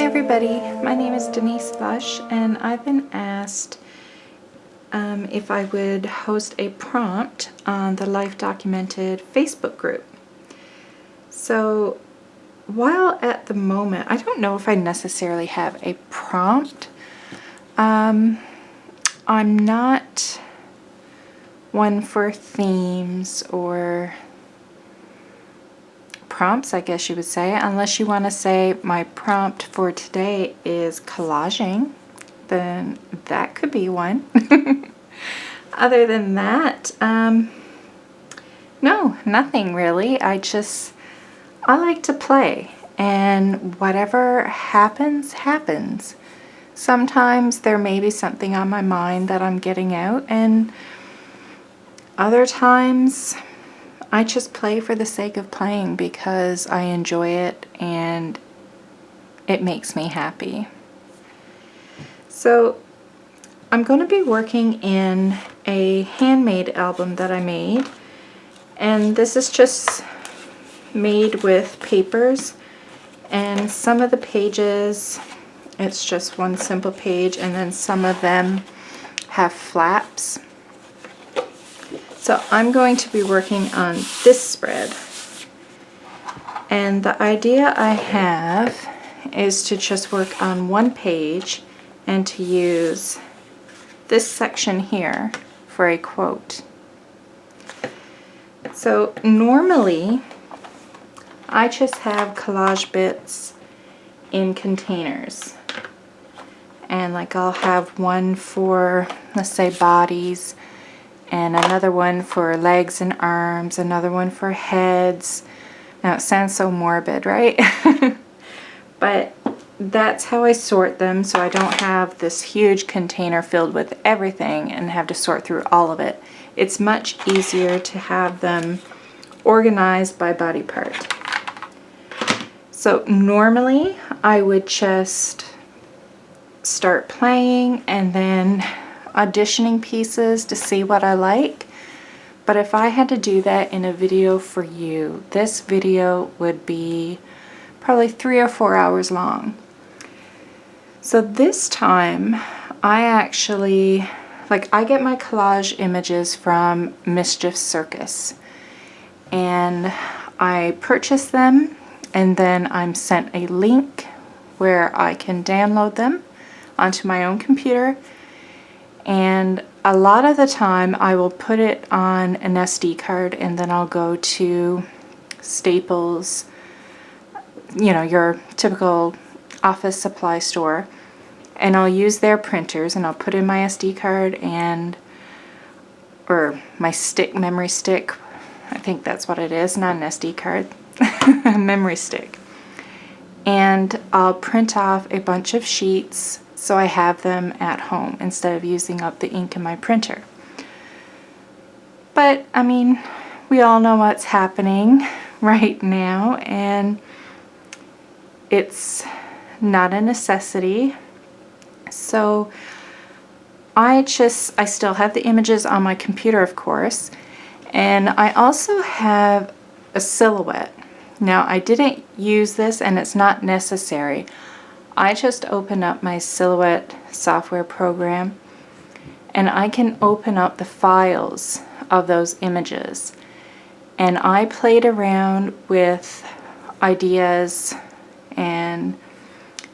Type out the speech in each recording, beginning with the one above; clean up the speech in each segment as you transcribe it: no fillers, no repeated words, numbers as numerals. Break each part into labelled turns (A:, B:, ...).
A: everybody, my name is Denise Lush, and I've been asked if I would host a prompt on the Life Documented Facebook group. So while at the moment, I don't know if I necessarily have a prompt. I'm not one for themes or prompts, I guess you would say, unless you want to say my prompt for today is collaging, then that could be one. Other than that, no, nothing really. I like to play, and whatever happens, happens. Sometimes there may be something on my mind that I'm getting out, and other times I just play for the sake of playing because I enjoy it and it makes me happy. So I'm going to be working in a handmade album that I made, and this is just made with papers, and some of the pages it's just one simple page, and then some of them have flaps. So I'm going to be working on this spread, and the idea I have is to just work on one page and to use this section here for a quote. So normally I just have collage bits in containers, and like I'll have one for, let's say, bodies, and another one for legs and arms, another one for heads. Now it sounds so morbid, right? But that's how I sort them, so I don't have this huge container filled with everything and have to sort through all of it. It's much easier to have them organized by body part. So normally I would just start playing and then auditioning pieces to see what I like. But if I had to do that in a video for you, this video would be probably 3 or 4 hours long. So this time I actually, I get my collage images from Mischief Circus, and I purchase them, and then I'm sent a link where I can download them onto my own computer. And a lot of the time I will put it on an SD card, and then I'll go to Staples, you know, your typical office supply store, and I'll use their printers, and I'll put in my SD card or my memory stick. I think that's what it is, not an SD card, a memory stick. And I'll print off a bunch of sheets so I have them at home instead of using up the ink in my printer. But I mean, we all know what's happening right now, and it's not a necessity. So I still have the images on my computer, of course, and I also have a silhouette. Now I didn't use this, and it's not necessary. I just open up my Silhouette software program, and I can open up the files of those images, and I played around with ideas and,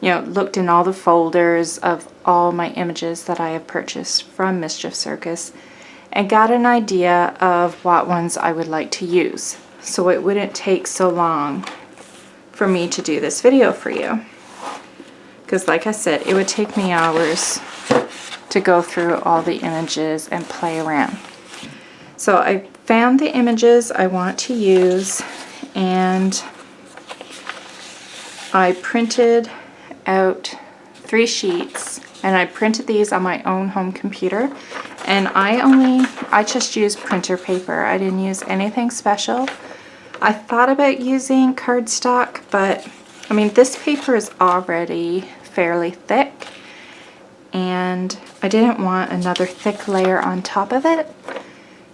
A: you know, looked in all the folders of all my images that I have purchased from Mischief Circus and got an idea of what ones I would like to use, so it wouldn't take so long for me to do this video for you. Because like I said, it would take me hours to go through all the images and play around. So I found the images I want to use, and I printed out 3 sheets, and I printed these on my own home computer, and I just used printer paper. I didn't use anything special. I thought about using cardstock, but I mean, this paper is already fairly thick, and I didn't want another thick layer on top of it.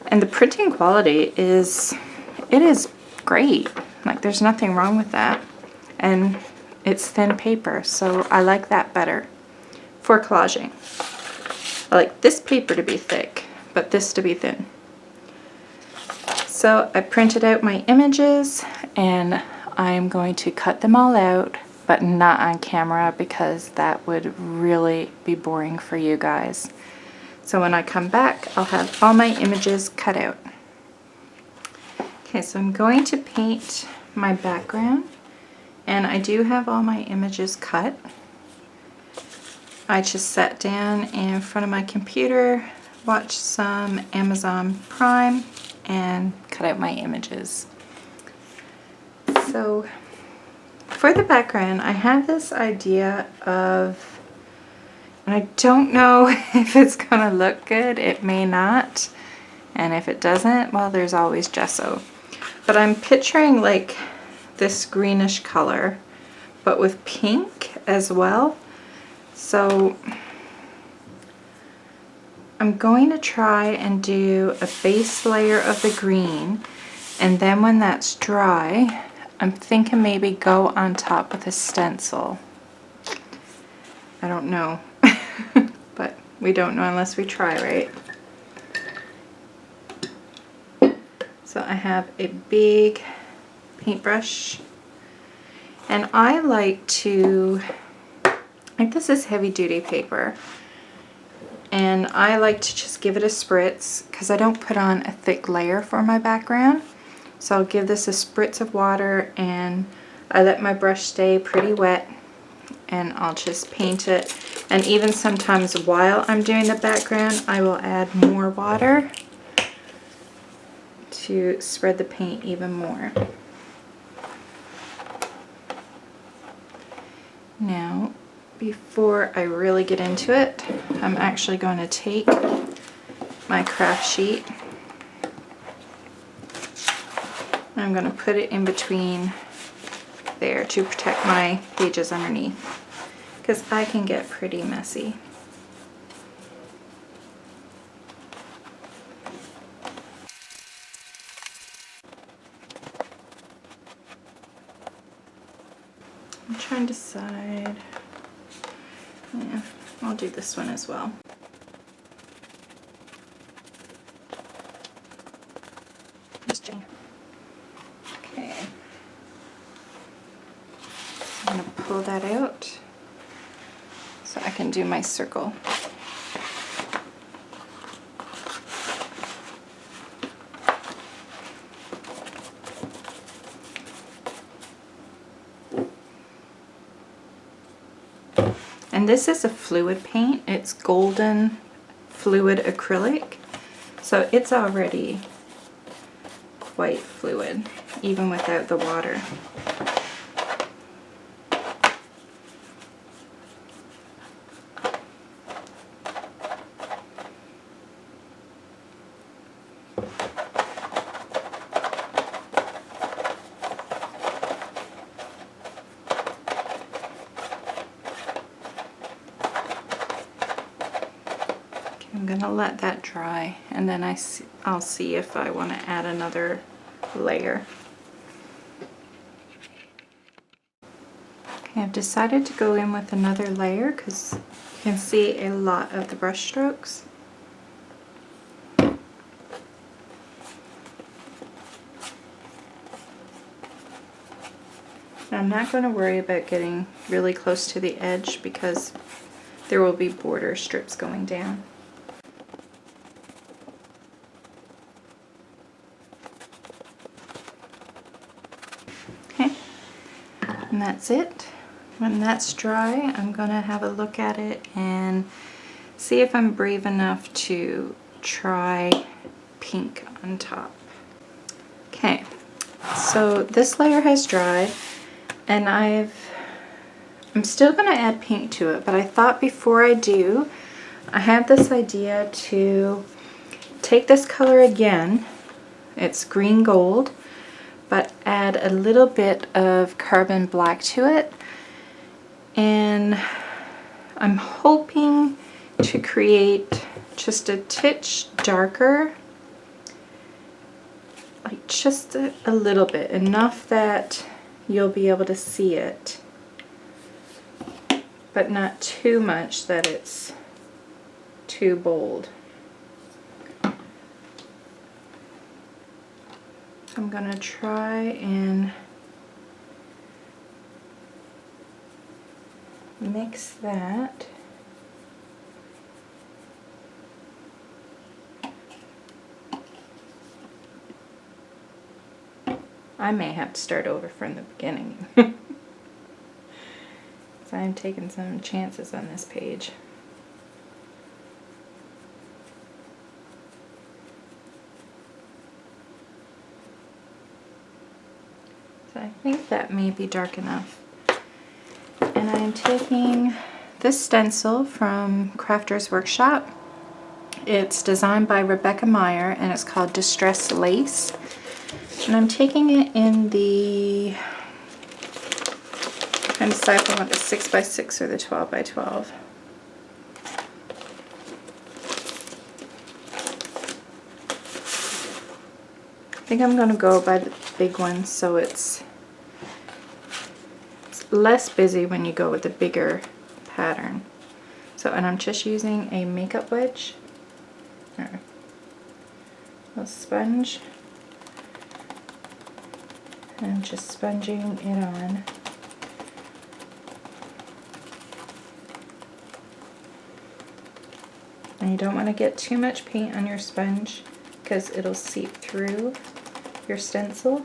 A: And the printing quality is great. Like, there's nothing wrong with that. And it's thin paper, so I like that better for collaging. I like this paper to be thick, but this to be thin. So I printed out my images and I'm going to cut them all out, but not on camera because that would really be boring for you guys. So when I come back, I'll have all my images cut out. Okay, so I'm going to paint my background, and I do have all my images cut. I just sat down in front of my computer, watched some Amazon Prime, and cut out my images. So for the background, I have this idea of, and I don't know if it's gonna look good, it may not, and if it doesn't, well, there's always gesso. But I'm picturing like this greenish color, but with pink as well. So I'm going to try and do a base layer of the green, and then when that's dry, I'm thinking maybe go on top with a stencil. I don't know, but we don't know unless we try, right? So I have a big paintbrush, and I like this is heavy duty paper, and I like to just give it a spritz because I don't put on a thick layer for my background. So I'll give this a spritz of water, and I let my brush stay pretty wet, and I'll just paint it. And even sometimes while I'm doing the background, I will add more water to spread the paint even more. Now, before I really get into it, I'm actually going to take my craft sheet and I'm going to put it in between there to protect my pages underneath, because I can get pretty messy. I'm trying to decide. Yeah, I'll do this one as well. Okay. I'm going to pull that out so I can do my circle. And this is a fluid paint. It's golden fluid acrylic, so it's already quite fluid, even without the water. I'm going to let that dry, and then I'll see if I want to add another layer. Okay, I've decided to go in with another layer because you can see a lot of the brush strokes. Now, I'm not going to worry about getting really close to the edge because there will be border strips going down. Okay, and that's it. When that's dry, I'm going to have a look at it and see if I'm brave enough to try pink on top. Okay, so this layer has dried, and I'm still going to add pink to it, but I thought before I do, I have this idea to take this color again, it's green gold, but add a little bit of carbon black to it, and I'm hoping to create just a titch darker, like just a little bit, enough that you'll be able to see it. but not too much that it's too bold. So I'm gonna try and mix that. I may have to start over from the beginning. So I'm taking some chances on this page. So I think that may be dark enough. And I'm taking this stencil from Crafter's Workshop. It's designed by Rebecca Meyer and it's called Distress Lace. And I'm taking it in the, I'm trying to decide if I want the 6x6 or the 12x12. I think I'm going to go by the big one so it's less busy when you go with the bigger pattern. So, and I'm just using a makeup wedge, or a sponge, and I'm just sponging it on. And you don't want to get too much paint on your sponge because it'll seep through your stencil.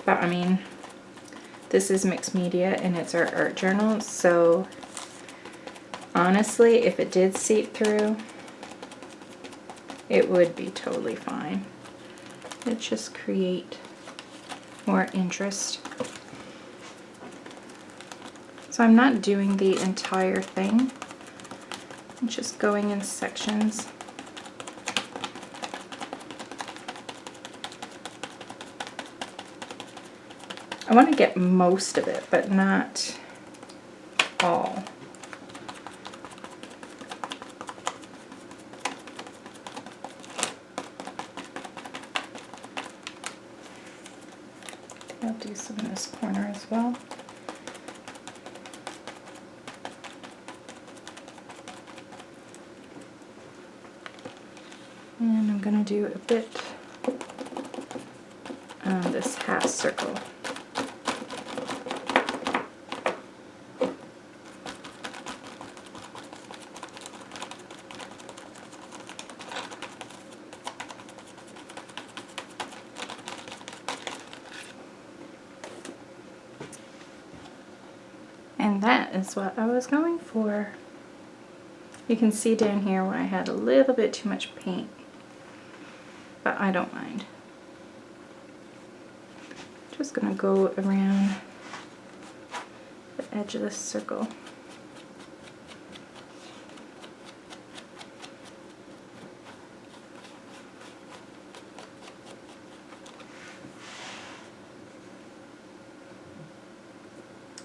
A: But I mean, this is mixed media and it's our art journal, so honestly, if it did seep through, it would be totally fine. It just create more interest. So I'm not doing the entire thing. I'm just going in sections. I want to get most of it, but not all. I'll do some in this corner as well. And I'm going to do a bit on this half circle. And that is what I was going for. You can see down here where I had a little bit too much paint, but I don't mind. Just gonna go around the edge of this circle.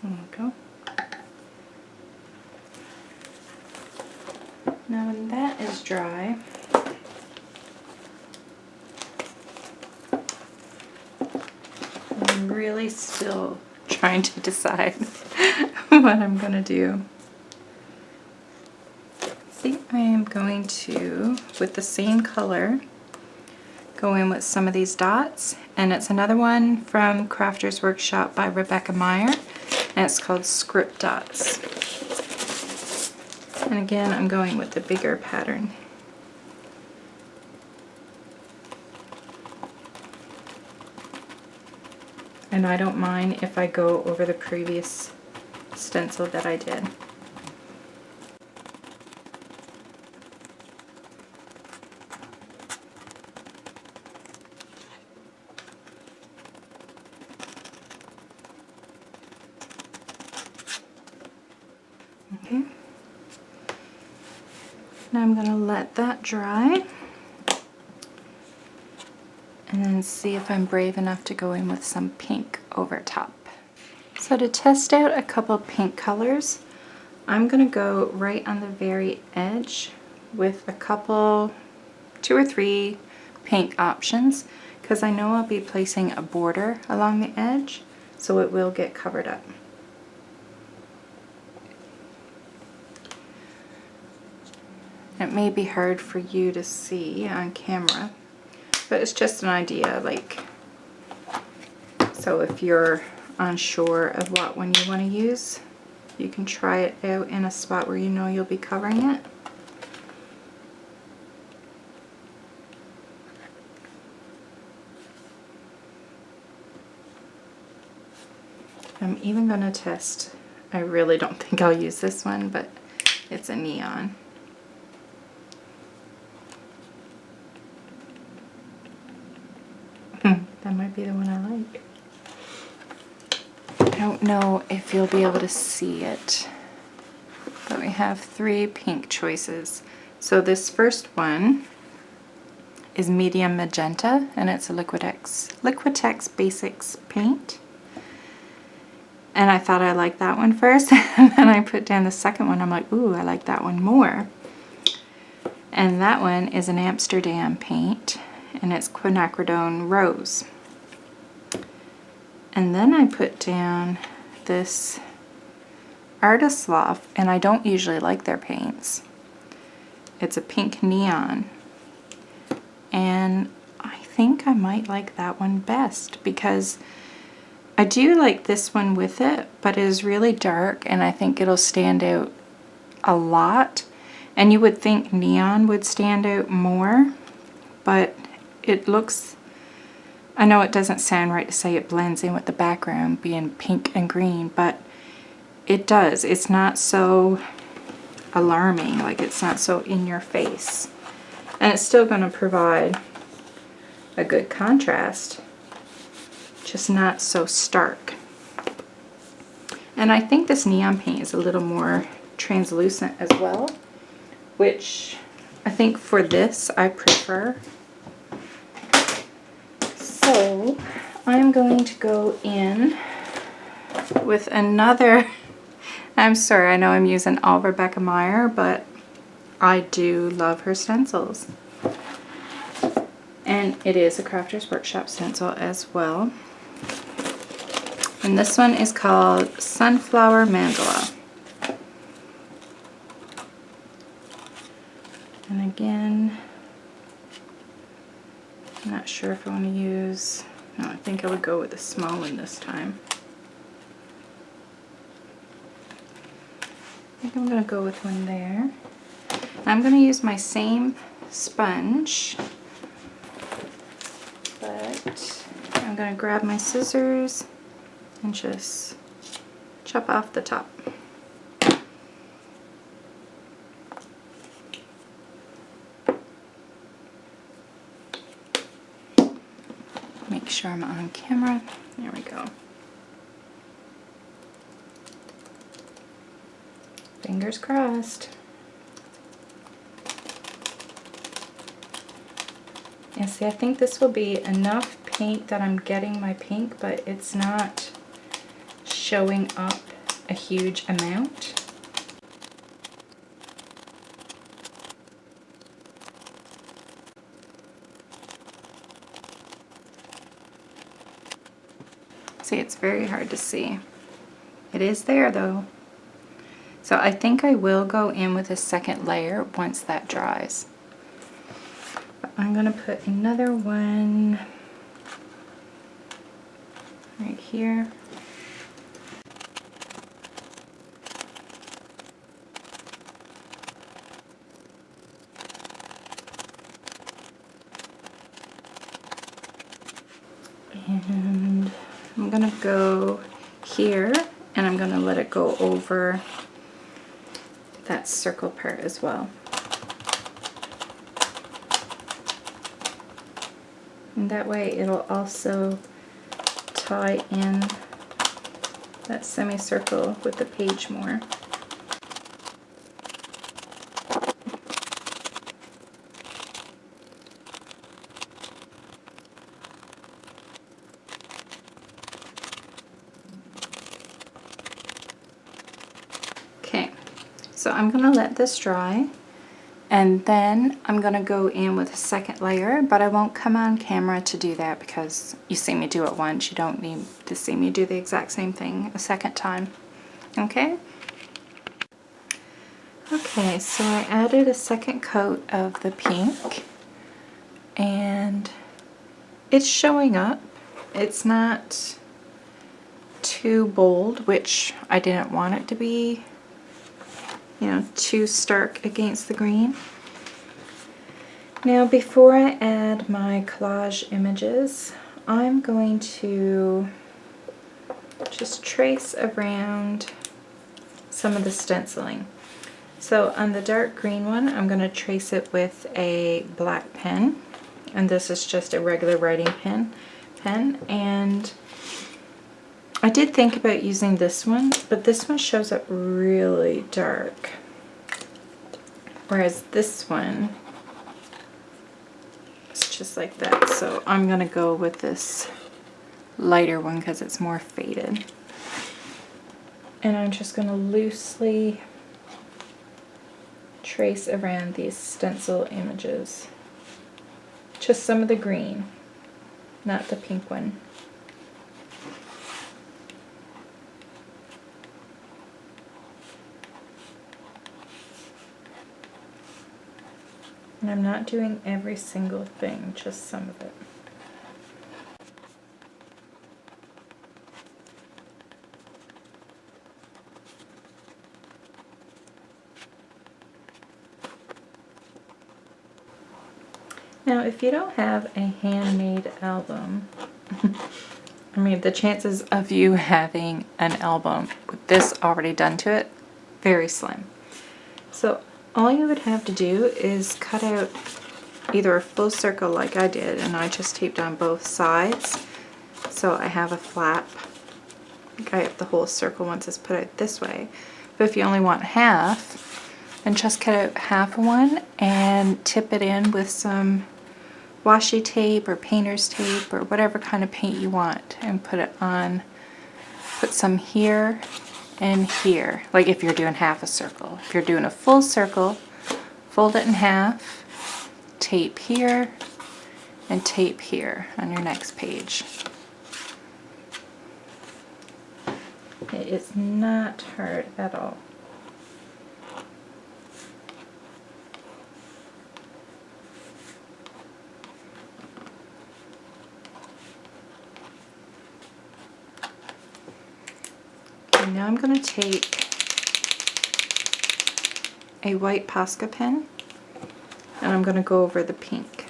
A: There we go. Now when that is dry, I'm really still trying to decide what I'm going to do. See, I am going to, with the same color, go in with some of these dots, and it's another one from Crafter's Workshop by Rebecca Meyer, and it's called Script Dots. And again, I'm going with the bigger pattern. And I don't mind if I go over the previous stencil that I did. Okay. Now I'm going to let that dry and then see if I'm brave enough to go in with some pink over top. So to test out a couple pink colors, I'm going to go right on the very edge with a couple, 2 or 3 pink options, because I know I'll be placing a border along the edge, so it will get covered up. It may be hard for you to see on camera, but it's just an idea, like, so if you're unsure of what one you want to use, you can try it out in a spot where you know you'll be covering it. I'm even going to test, I really don't think I'll use this one, but it's a neon. That might be the one I like. I don't know if you'll be able to see it, but we have 3 pink choices. So this first one is medium magenta, and it's a Liquitex Basics paint. And I thought I liked that one first, and then I put down the second one. I'm like, ooh, I like that one more. And that one is an Amsterdam paint, and it's quinacridone rose. And then I put down this Artist Loft, and I don't usually like their paints. It's a pink neon, and I think I might like that one best because I do like this one with it, but it is really dark, and I think it'll stand out a lot. And you would think neon would stand out more, but it looks, I know it doesn't sound right to say it blends in with the background being pink and green, but it does. It's not so alarming, like it's not so in your face. And it's still going to provide a good contrast, just not so stark. And I think this neon paint is a little more translucent as well, which I think for this I prefer. So I'm going to go in with another, I'm sorry, I know I'm using all Rebecca Meyer, but I do love her stencils. And it is a Crafter's Workshop stencil as well. And this one is called Sunflower Mandala. And again, I'm not sure if I want to use, no, I think I would go with the small one this time. I think I'm going to go with one there. I'm going to use my same sponge, but I'm going to grab my scissors and just chop off the top. Make sure I'm on camera. There we go. Fingers crossed. And see, I think this will be enough paint that I'm getting my pink, but it's not showing up a huge amount. See, it's very hard to see. It is there though. So I think I will go in with a second layer once that dries. But I'm going to put another one right here. And I'm going to go here, and I'm going to let it go over that circle part as well. And that way it'll also tie in that semicircle with the page more. So I'm going to let this dry, and then I'm going to go in with a second layer, but I won't come on camera to do that because you see me do it once. You don't need to see me do the exact same thing a second time. Okay? Okay, so I added a second coat of the pink and it's showing up. It's not too bold, which I didn't want it to be, you know, too stark against the green. Now before I add my collage images, I'm going to just trace around some of the stenciling. So on the dark green one, I'm going to trace it with a black pen, and this is just a regular writing pen. And I did think about using this one, but this one shows up really dark, whereas this one is just like that. So I'm going to go with this lighter one because it's more faded. And I'm just going to loosely trace around these stencil images. Just some of the green, not the pink one. And I'm not doing every single thing, just some of it. Now, if you don't have a handmade album, I mean, the chances of you having an album with this already done to it, very slim. So all you would have to do is cut out either a full circle like I did, and I just taped on both sides. So I have a flap. I have the whole circle once it's put out this way. But if you only want half, then just cut out half one and tip it in with some washi tape or painter's tape or whatever kind of paint you want, and put it on. Put some here and here, like if you're doing half a circle. If you're doing a full circle, fold it in half, tape here, and tape here on your next page. It is not hard at all. Now I'm going to take a white Posca pen and I'm going to go over the pink.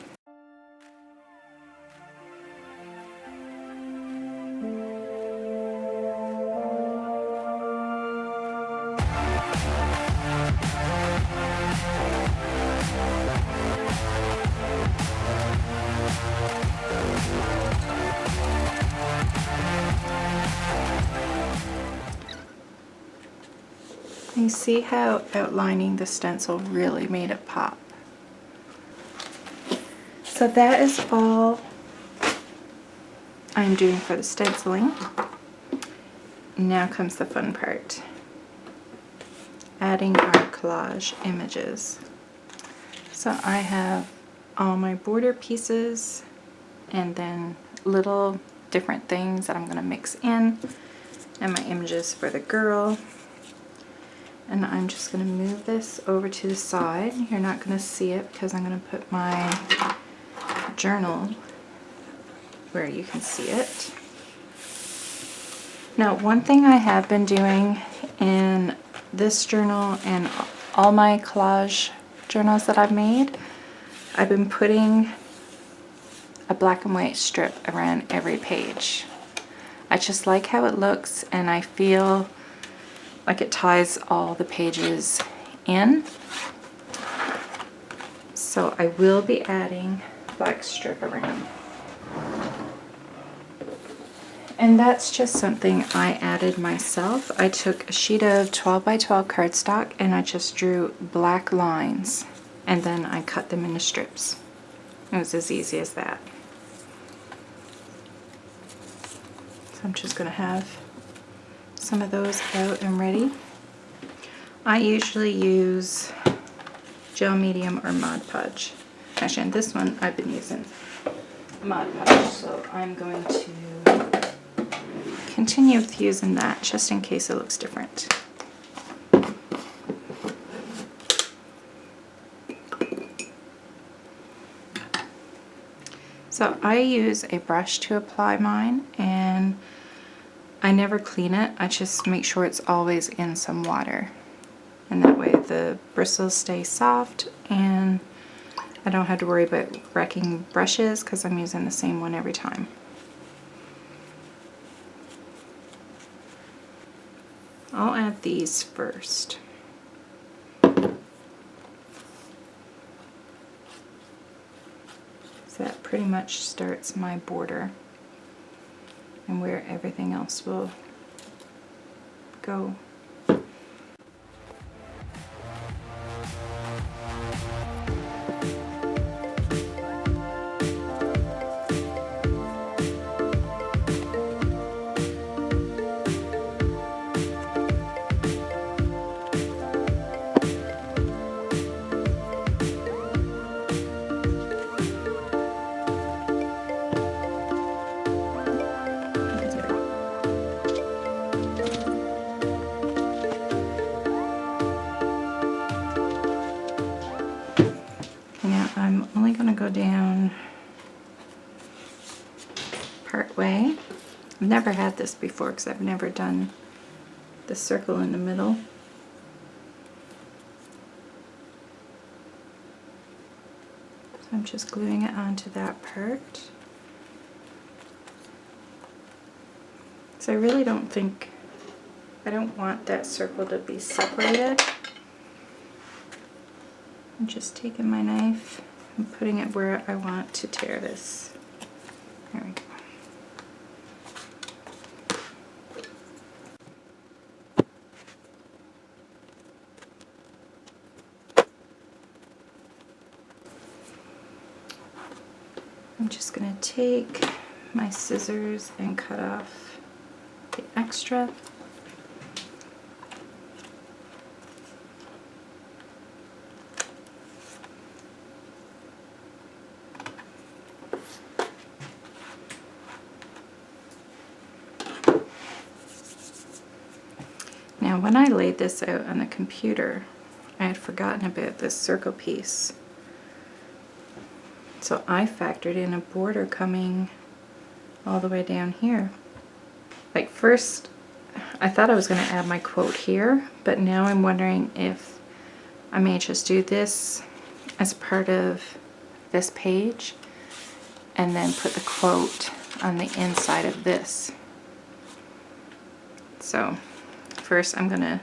A: You see how outlining the stencil really made it pop. So that is all I'm doing for the stenciling. Now comes the fun part. Adding our collage images. So I have all my border pieces and then little different things that I'm going to mix in, and my images for the girl. And I'm just going to move this over to the side. You're not going to see it because I'm going to put my journal where you can see it. Now, one thing I have been doing in this journal and all my collage journals that I've made, I've been putting a black and white strip around every page. I just like how it looks, and I feel like it ties all the pages in. So I will be adding black strip around. And that's just something I added myself. I took a sheet of 12 by 12 cardstock and I just drew black lines, and then I cut them into strips. It was as easy as that. So I'm just going to have some of those out and ready. I usually use gel medium or Mod Podge. Actually, in this one I've been using Mod Podge, so I'm going to continue with using that just in case it looks different. So I use a brush to apply mine, and I never clean it. I just make sure it's always in some water. And that way the bristles stay soft and I don't have to worry about wrecking brushes because I'm using the same one every time. I'll add these first. So that pretty much starts my border and where everything else will go. I'm only going to go down part way. I've never had this before because I've never done the circle in the middle. So I'm just gluing it onto that part. So I really don't think, I don't want that circle to be separated. I'm just taking my knife and putting it where I want to tear this. There we go. I'm just going to take my scissors and cut off the extra. Now when I laid this out on the computer, I had forgotten about this circle piece. So I factored in a border coming all the way down here. Like first, I thought I was going to add my quote here, but now I'm wondering if I may just do this as part of this page and then put the quote on the inside of this. So first I'm going to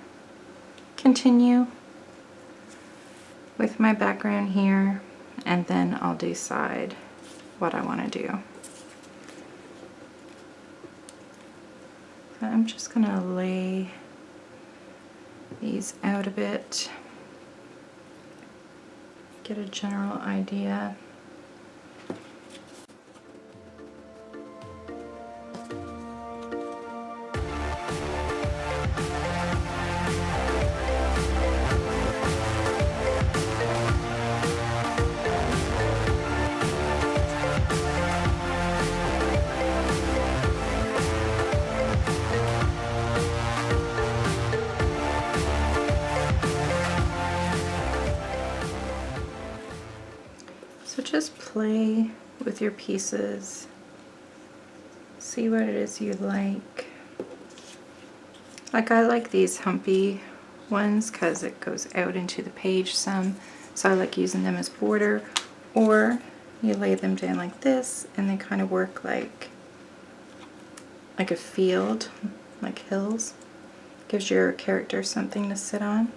A: continue with my background here, and then I'll decide what I want to do. So I'm just going to lay these out a bit, get a general idea. So just play with your pieces, see what it is you like. Like I like these humpy ones because it goes out into the page some, so I like using them as border, or you lay them down like this and they kind of work like a field, like hills. Gives your character something to sit on.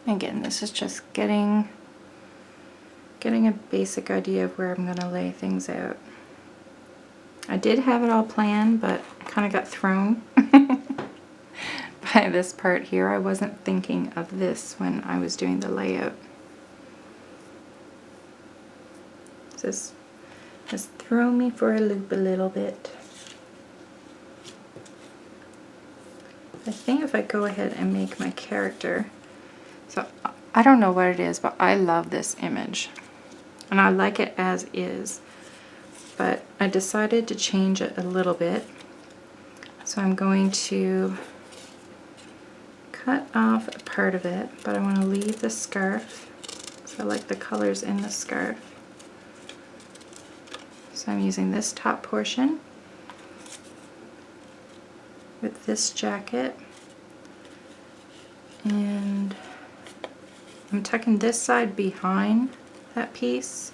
A: Again, this is just getting a basic idea of where I'm going to lay things out. I did have it all planned, but kind of got thrown by this part here. I wasn't thinking of this when I was doing the layout. Just throw me for a loop a little bit. I think if I go ahead and make my character, so I don't know what it is, but I love this image. And I like it as is. But I decided to change it a little bit. So I'm going to cut off a part of it, but I want to leave the scarf because I like the colors in the scarf. So I'm using this top portion with this jacket, and I'm tucking this side behind that piece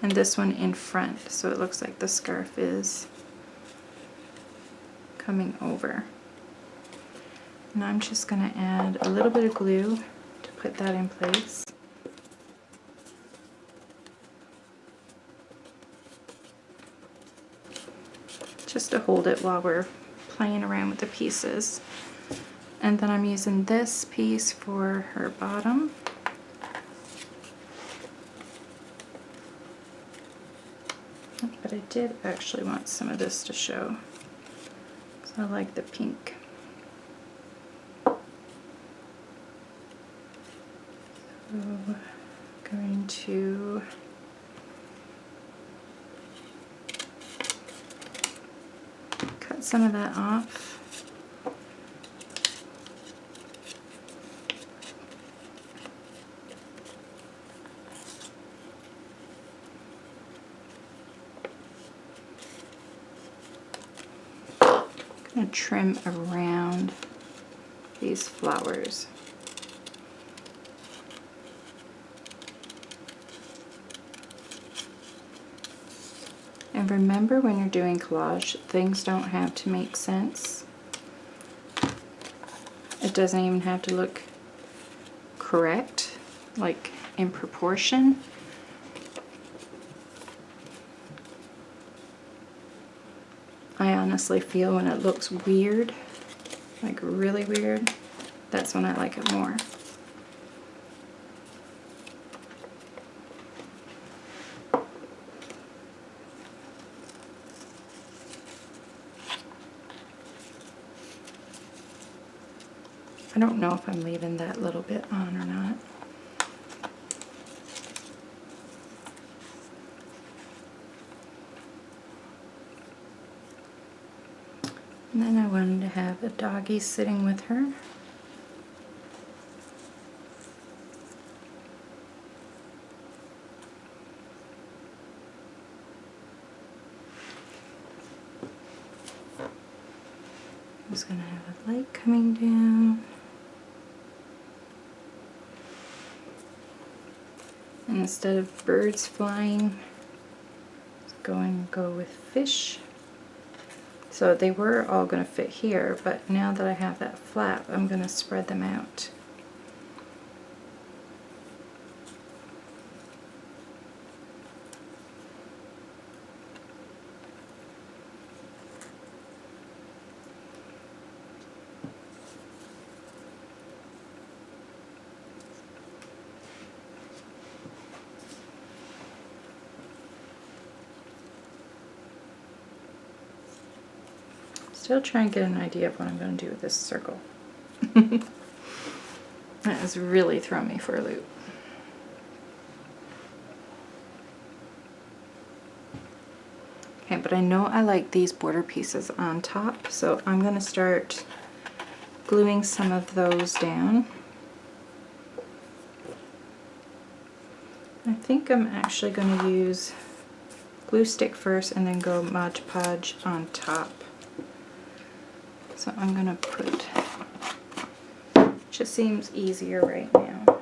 A: and this one in front, so it looks like the scarf is coming over. And I'm just going to add a little bit of glue to put that in place. Just to hold it while we're playing around with the pieces. And then I'm using this piece for her bottom. But I did actually want some of this to show. So I like the pink. So I'm going to cut some of that off. I'm going to trim around these flowers. And remember, when you're doing collage, things don't have to make sense. It doesn't even have to look correct, like in proportion. I honestly feel when it looks weird, like really weird, that's when I like it more. I don't know if I'm leaving that little bit on or not. And then I wanted to have a doggy sitting with her. I'm just going to have a light coming down. And instead of birds flying, go with fish. So they were all going to fit here, but now that I have that flap, I'm going to spread them out. Still trying to get an idea of what I'm going to do with this circle. That has really thrown me for a loop. Okay, but I know I like these border pieces on top, so I'm going to start gluing some of those down. I think I'm actually going to use glue stick first and then go Mod Podge on top. So I'm going to put, just seems easier right now.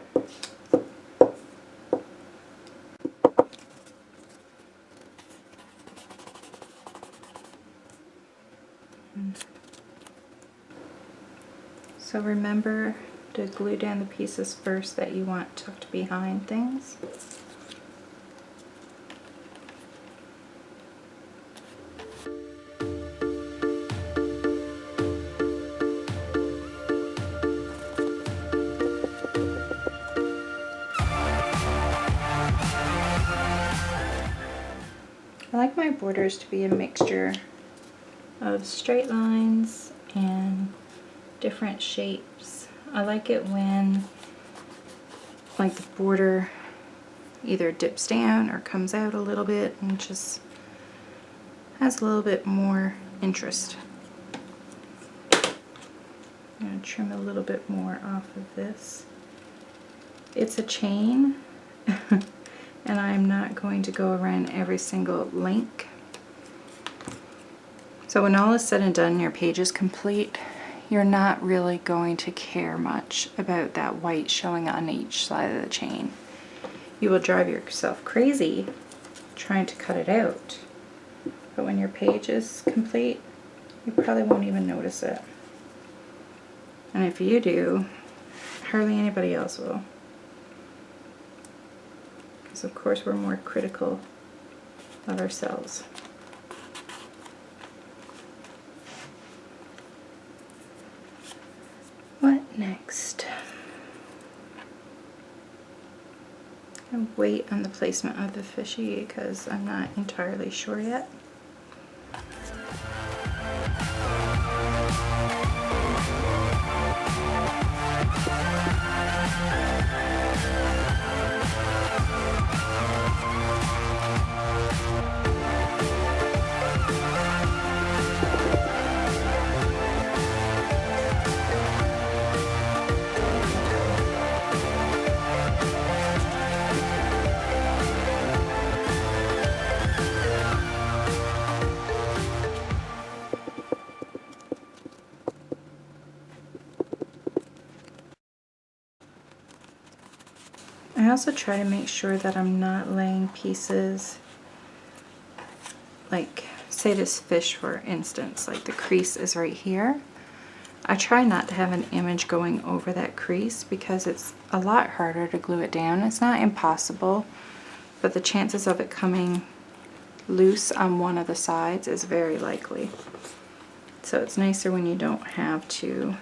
A: So remember to glue down the pieces first that you want tucked behind things. I like my borders to be a mixture of straight lines and different shapes. I like it when like the border either dips down or comes out a little bit and just has a little bit more interest. I'm going to trim a little bit more off of this. It's a chain and I'm not going to go around every single link. So when all is said and done, your page is complete, you're not really going to care much about that white showing on each side of the chain. You will drive yourself crazy trying to cut it out, but when your page is complete, you probably won't even notice it. And if you do, hardly anybody else will. Because of course we're more critical of ourselves. What next? I'll wait on the placement of the fishy because I'm not entirely sure yet. I also try to make sure that I'm not laying pieces, like say this fish for instance, like the crease is right here. I try not to have an image going over that crease because it's a lot harder to glue it down. It's not impossible, but the chances of it coming loose on one of the sides is very likely. So it's nicer when you don't have to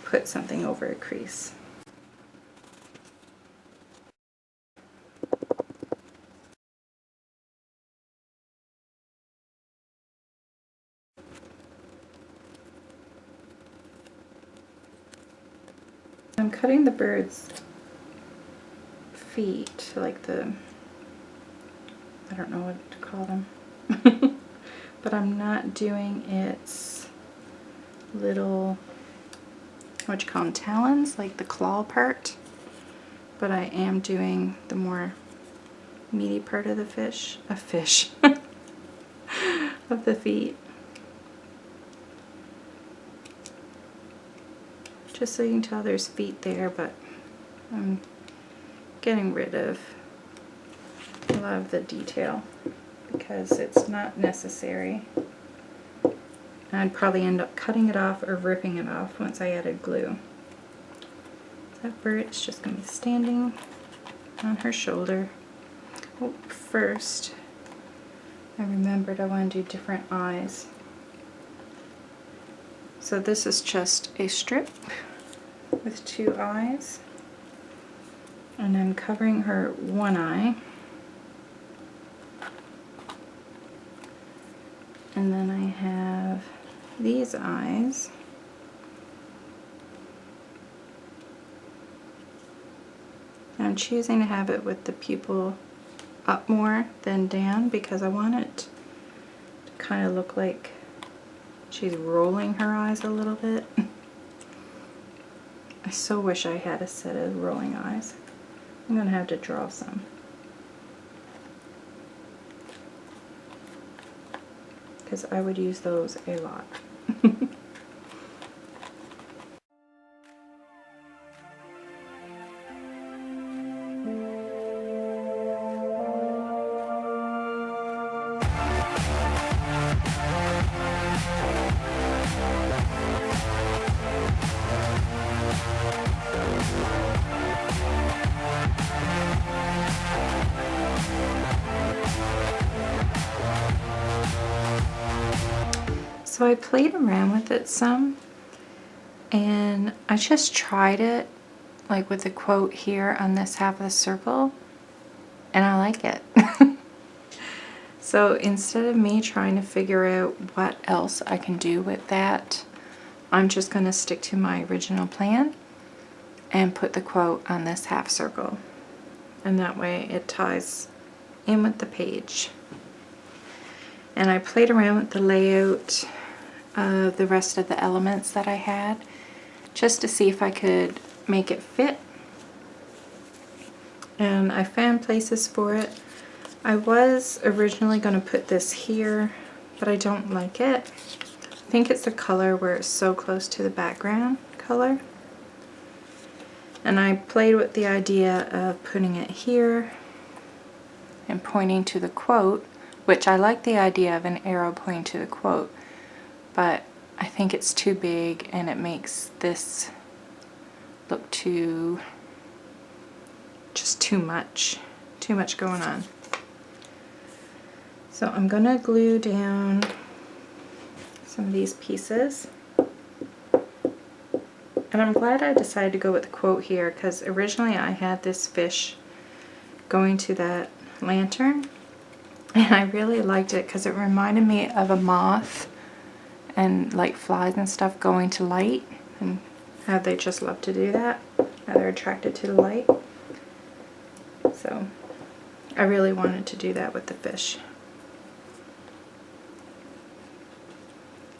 A: put something over a crease. I'm cutting the bird's feet, like the, I don't know what to call them, but I'm not doing its little, what you call them, talons, like the claw part, but I am doing the more meaty part of the fish, of the feet. Just so you can tell there's feet there, but I'm getting rid of a lot of the detail because it's not necessary. And I'd probably end up cutting it off or ripping it off once I added glue. That bird is just going to be standing on her shoulder. Oh, first, I remembered I want to do different eyes. So this is just a strip with 2 eyes, and I'm covering her one eye, and then I have these eyes, and I'm choosing to have it with the pupil up more than down because I want it to kind of look like she's rolling her eyes a little bit. I so wish I had a set of rolling eyes. I'm going to have to draw some. Because I would use those a lot. So I played around with it some, and I just tried it like with the quote here on this half of the circle, and I like it. So instead of me trying to figure out what else I can do with that, I'm just going to stick to my original plan and put the quote on this half circle. And that way it ties in with the page. And I played around with the layout of the rest of the elements that I had, just to see if I could make it fit. And I found places for it. I was originally going to put this here, but I don't like it. I think it's the color where it's so close to the background color. And I played with the idea of putting it here and pointing to the quote, which I like the idea of an arrow pointing to the quote, but I think it's too big and it makes this look just too much going on. So I'm gonna glue down some of these pieces. And I'm glad I decided to go with the quote here, because originally I had this fish going to that lantern, and I really liked it because it reminded me of a moth and like flies and stuff going to light, and how they just love to do that, how they're attracted to the light. So I really wanted to do that with the fish.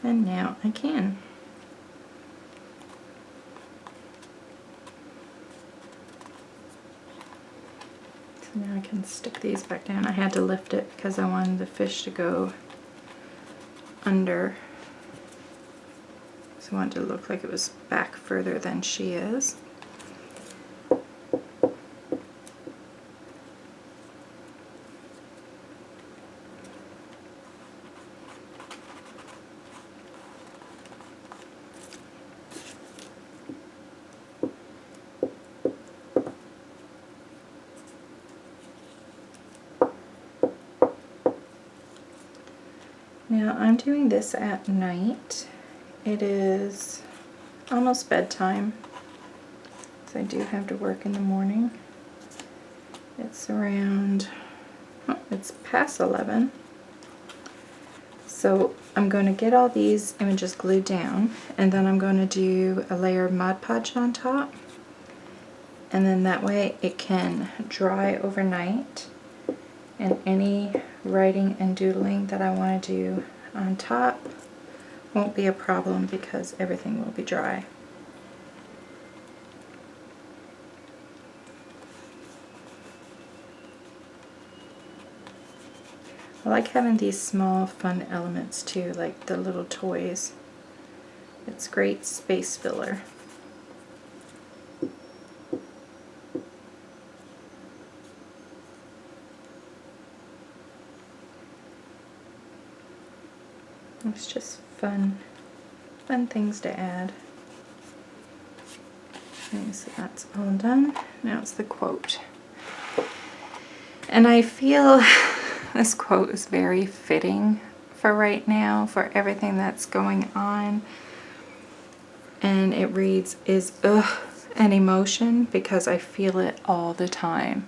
A: And now I can. So now I can stick these back down. I had to lift it because I wanted the fish to go under. So I wanted it to look like it was back further than she is. Now I'm doing this at night. It is almost bedtime, so I do have to work in the morning. It's around, oh, it's past 11. So I'm going to get all these images glued down, and then I'm going to do a layer of Mod Podge on top, and then that way it can dry overnight, and any writing and doodling that I want to do on top won't be a problem because everything will be dry. I like having these small fun elements too, like the little toys. It's great space filler. It's just fun things to add. Okay, so that's all done. Now it's the quote. And I feel this quote is very fitting for right now, for everything that's going on. And it reads, is an emotion, because I feel it all the time.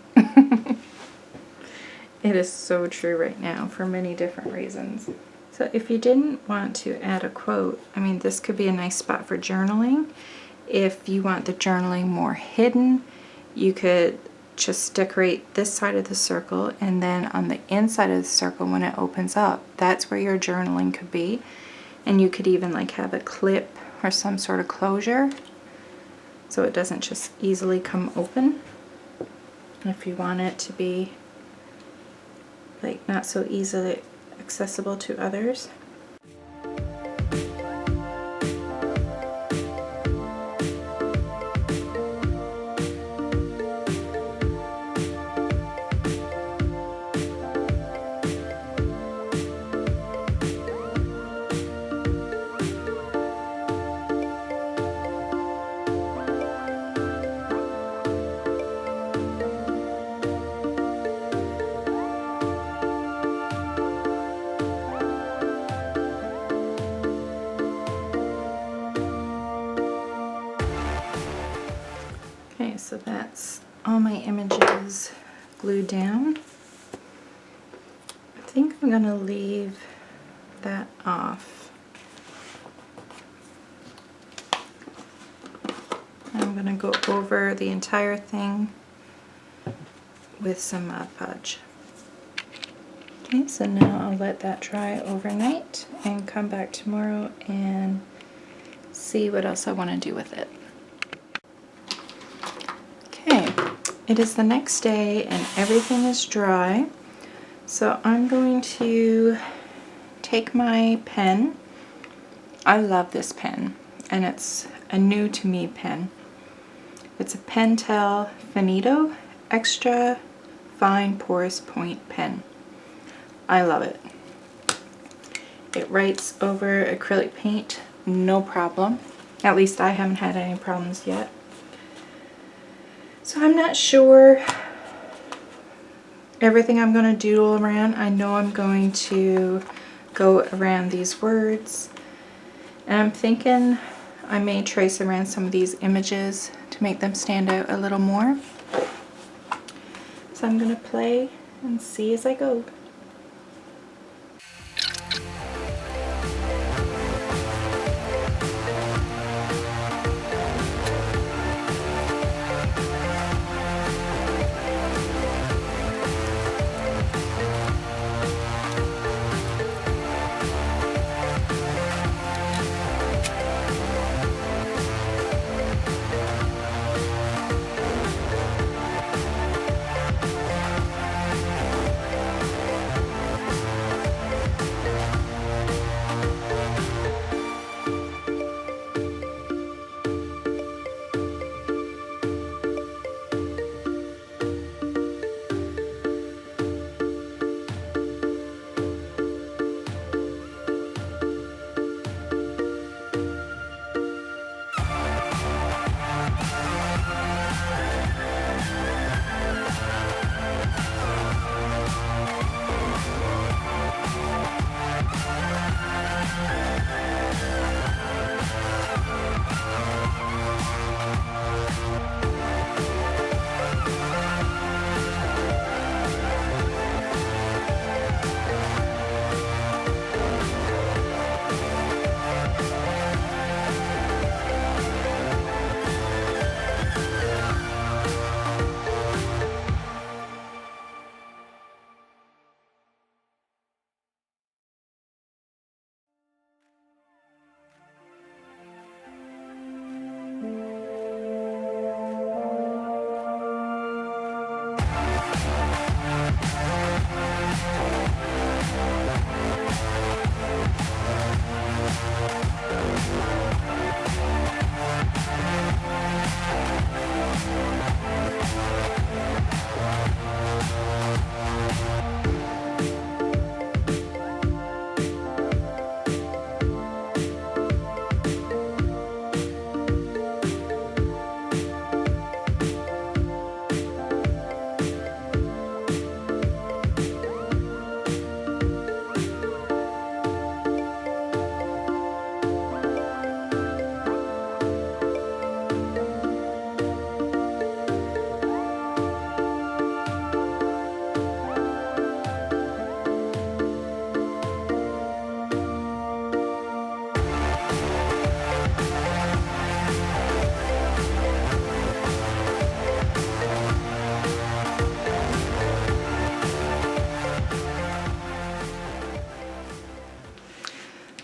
A: It is so true right now for many different reasons. So if you didn't want to add a quote, I mean, this could be a nice spot for journaling. If you want the journaling more hidden, you could just decorate this side of the circle, and then on the inside of the circle, when it opens up, that's where your journaling could be. And you could even like have a clip or some sort of closure, so it doesn't just easily come open. If you want it to be like not so easily accessible to others. Okay, so that's all my images glued down. I think I'm going to leave that off. I'm I'm going to go over the entire thing with some Mod Podge. Okay, so now I'll let that dry overnight and come back tomorrow and see what else I want to do with it. Okay, it is the next day and everything is dry. So I'm going to take my pen. I love this pen, and it's a new to me pen. It's a Pentel Finito Extra Fine Porous Point pen. I love it. It writes over acrylic paint, no problem. At least I haven't had any problems yet. So I'm not sure everything I'm going to doodle around. I know I'm going to go around these words, and I'm thinking I may trace around some of these images to make them stand out a little more. So I'm going to play and see as I go.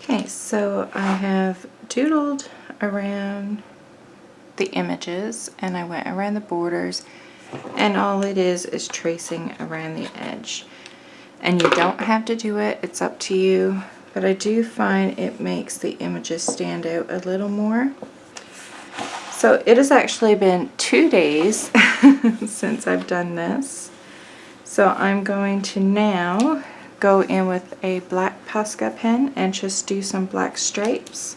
A: Okay, so I have doodled around the images and I went around the borders, and all it is tracing around the edge. And you don't have to do it, it's up to you, but I do find it makes the images stand out a little more. So it has actually been 2 days since I've done this. So I'm going to now go in with a black Posca pen and just do some black stripes.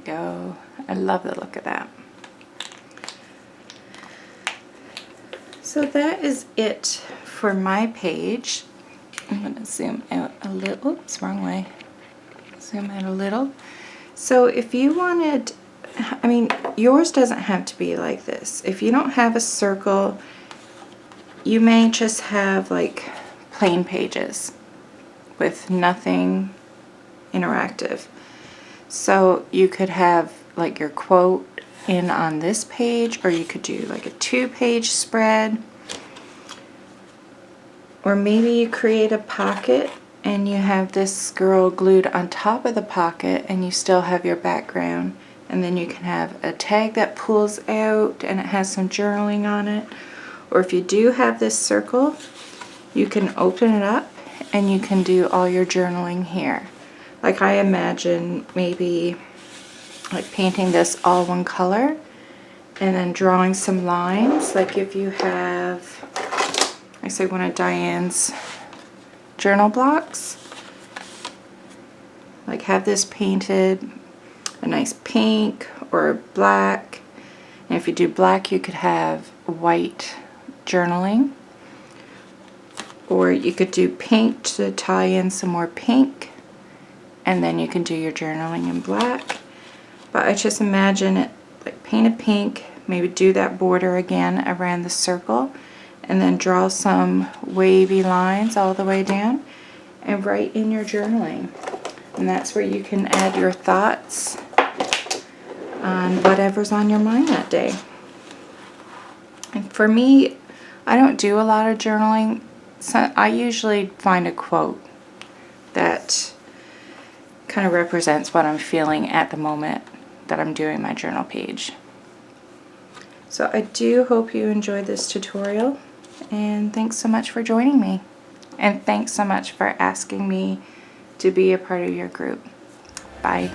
A: go. I love the look of that. So that is it for my page. I'm going to zoom out a little. Oops, wrong way. Zoom out a little. So if you wanted, I mean, yours doesn't have to be like this. If you don't have a circle, you may just have like plain pages with nothing interactive. So you could have like your quote in on this page, or you could do like a 2-page spread, or maybe you create a pocket and you have this girl glued on top of the pocket and you still have your background, and then you can have a tag that pulls out and it has some journaling on it. Or if you do have this circle, you can open it up and you can do all your journaling here. Like I imagine maybe like painting this all one color and then drawing some lines. Like if you have, I say one of Diane's journal blocks, like have this painted a nice pink or black, and if you do black you could have white journaling, or you could do pink to tie in some more pink, and then you can do your journaling in black. But I just imagine it like paint a pink, maybe do that border again around the circle, and then draw some wavy lines all the way down and write in your journaling. And that's where you can add your thoughts on whatever's on your mind that day. And for me, I don't do a lot of journaling, so I usually find a quote that kind of represents what I'm feeling at the moment that I'm doing my journal page. So I do hope you enjoyed this tutorial, and thanks so much for joining me. And thanks so much for asking me to be a part of your group. Bye.